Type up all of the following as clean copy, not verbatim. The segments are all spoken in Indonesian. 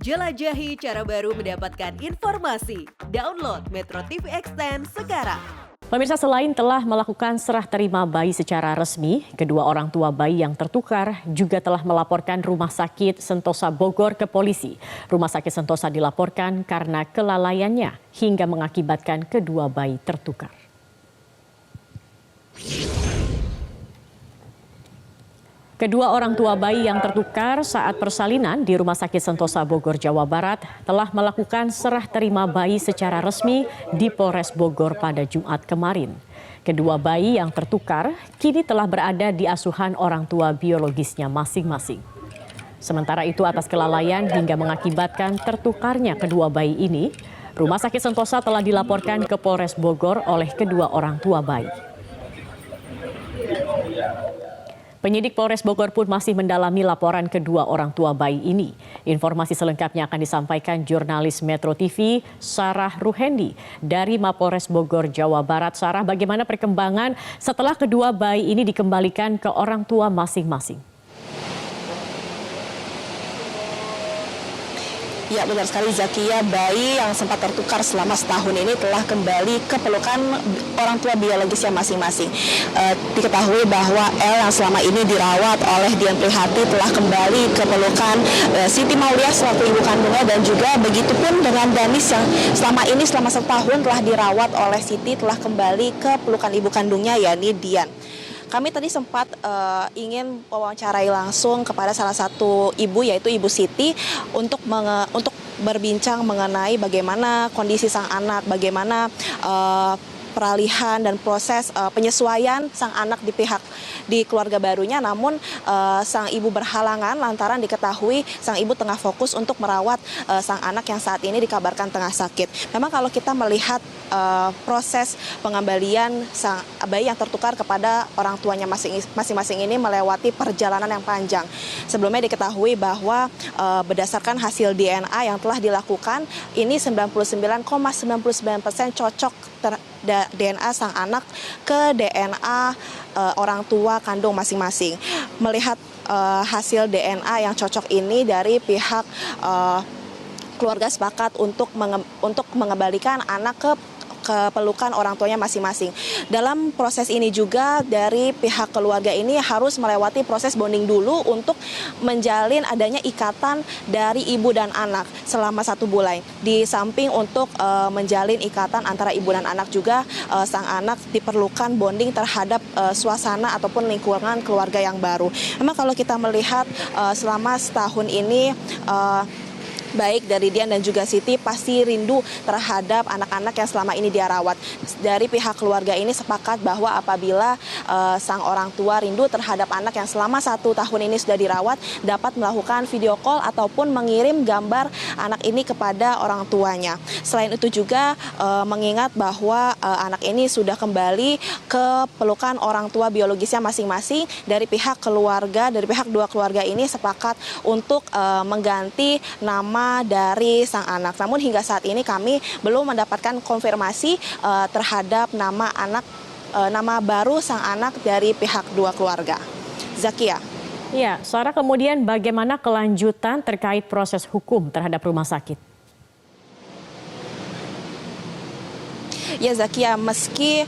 Jelajahi cara baru mendapatkan informasi. Download Metro TV Extend sekarang. Pemirsa, selain telah melakukan serah terima bayi secara resmi, kedua orang tua bayi yang tertukar juga telah melaporkan Rumah Sakit Sentosa Bogor ke polisi. Rumah Sakit Sentosa dilaporkan karena kelalaiannya hingga mengakibatkan kedua bayi tertukar. Kedua orang tua bayi yang tertukar saat persalinan di Rumah Sakit Sentosa Bogor, Jawa Barat telah melakukan serah terima bayi secara resmi di Polres Bogor pada Jumat kemarin. Kedua bayi yang tertukar kini telah berada di asuhan orang tua biologisnya masing-masing. Sementara itu, atas kelalaian hingga mengakibatkan tertukarnya kedua bayi ini, Rumah Sakit Sentosa telah dilaporkan ke Polres Bogor oleh kedua orang tua bayi. Penyidik Polres Bogor pun masih mendalami laporan kedua orang tua bayi ini. Informasi selengkapnya akan disampaikan jurnalis Metro TV, Sarah Ruhendi, dari Mapolres Bogor, Jawa Barat. Sarah, bagaimana perkembangan setelah kedua bayi ini dikembalikan ke orang tua masing-masing? Ya, benar sekali Zakia, bayi yang sempat tertukar selama setahun ini telah kembali ke pelukan orang tua biologisnya masing-masing. Diketahui bahwa L yang selama ini dirawat oleh Dian Prihati telah kembali ke pelukan Siti Mauliah selaku ibu kandungnya, dan juga begitupun dengan Danis yang selama setahun telah dirawat oleh Siti telah kembali ke pelukan ibu kandungnya, yakni Dian. Kami tadi sempat ingin wawancarai langsung kepada salah satu ibu, yaitu Ibu Siti, untuk berbincang mengenai bagaimana kondisi sang anak, bagaimana peralihan dan proses penyesuaian sang anak di keluarga barunya. Namun sang ibu berhalangan lantaran diketahui sang ibu tengah fokus untuk merawat sang anak yang saat ini dikabarkan tengah sakit. Memang kalau kita melihat proses pengembalian sang bayi yang tertukar kepada orang tuanya masing-masing ini melewati perjalanan yang panjang. Sebelumnya diketahui bahwa berdasarkan hasil DNA yang telah dilakukan, ini 99,99% cocok DNA sang anak ke DNA orang tua kandung masing-masing. Melihat hasil DNA yang cocok ini, dari pihak keluarga sepakat untuk mengembalikan anak ke pelukan orang tuanya masing-masing. Dalam proses ini juga dari pihak keluarga ini harus melewati proses bonding dulu untuk menjalin adanya ikatan dari ibu dan anak selama 1 bulan. Di samping untuk menjalin ikatan antara ibu dan anak juga, sang anak diperlukan bonding terhadap suasana ataupun lingkungan keluarga yang baru. Memang kalau kita melihat selama setahun ini, baik dari Dian dan juga Siti pasti rindu terhadap anak-anak yang selama ini dia rawat. Dari pihak keluarga ini sepakat bahwa apabila sang orang tua rindu terhadap anak yang selama 1 tahun ini sudah dirawat, dapat melakukan video call ataupun mengirim gambar anak ini kepada orang tuanya. Selain itu juga mengingat bahwa anak ini sudah kembali ke pelukan orang tua biologisnya masing-masing, dari pihak keluarga, dari pihak dua keluarga ini sepakat untuk mengganti nama dari sang anak. Namun hingga saat ini kami belum mendapatkan konfirmasi terhadap nama baru sang anak dari pihak dua keluarga. Zakia. Ya, Sarah, kemudian bagaimana kelanjutan terkait proses hukum terhadap rumah sakit? Ya Zakia, meski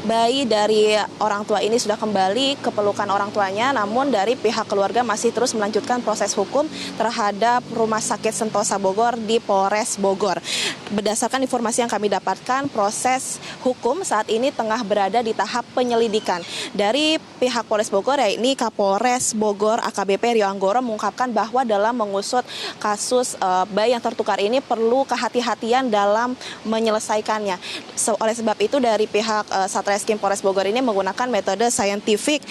bayi dari orang tua ini sudah kembali ke pelukan orang tuanya, namun dari pihak keluarga masih terus melanjutkan proses hukum terhadap Rumah Sakit Sentosa Bogor di Polres Bogor. Berdasarkan informasi yang kami dapatkan, proses hukum saat ini tengah berada di tahap penyelidikan. Dari pihak Polres Bogor, yakni Kapolres Bogor AKBP Rio Anggoro, mengungkapkan bahwa dalam mengusut kasus bayi yang tertukar ini perlu dalam menyelesaikannya. Oleh sebab itu, dari pihak Satreskrim Polres Bogor ini menggunakan metode scientific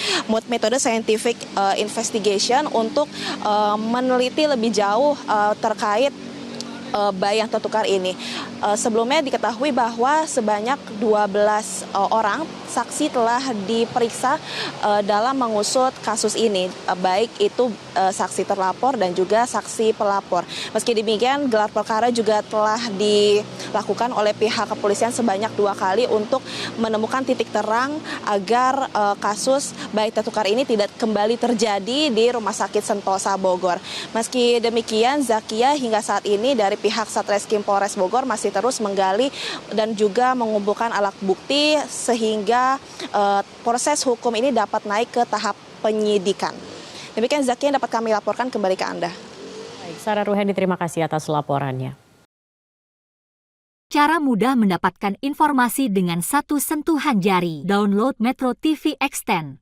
investigation untuk meneliti lebih jauh terkait bayi yang tertukar ini. Sebelumnya diketahui bahwa sebanyak 12 orang saksi telah diperiksa dalam mengusut kasus ini, baik itu saksi terlapor dan juga saksi pelapor. Meski demikian, gelar perkara juga telah dilakukan oleh pihak kepolisian sebanyak 2 kali untuk menemukan titik terang agar kasus bayi tertukar ini tidak kembali terjadi di Rumah Sakit Sentosa Bogor. Meski demikian, Zakia hingga saat ini dari pihak Satreskrim Polres Bogor masih terus menggali dan juga mengumpulkan alat bukti sehingga proses hukum ini dapat naik ke tahap penyidikan. Demikian Zakia yang dapat kami laporkan, kembali ke Anda. Baik, Sarah Ruheni, terima kasih atas laporannya. Cara mudah mendapatkan informasi dengan satu sentuhan jari. Download Metro TV Extend.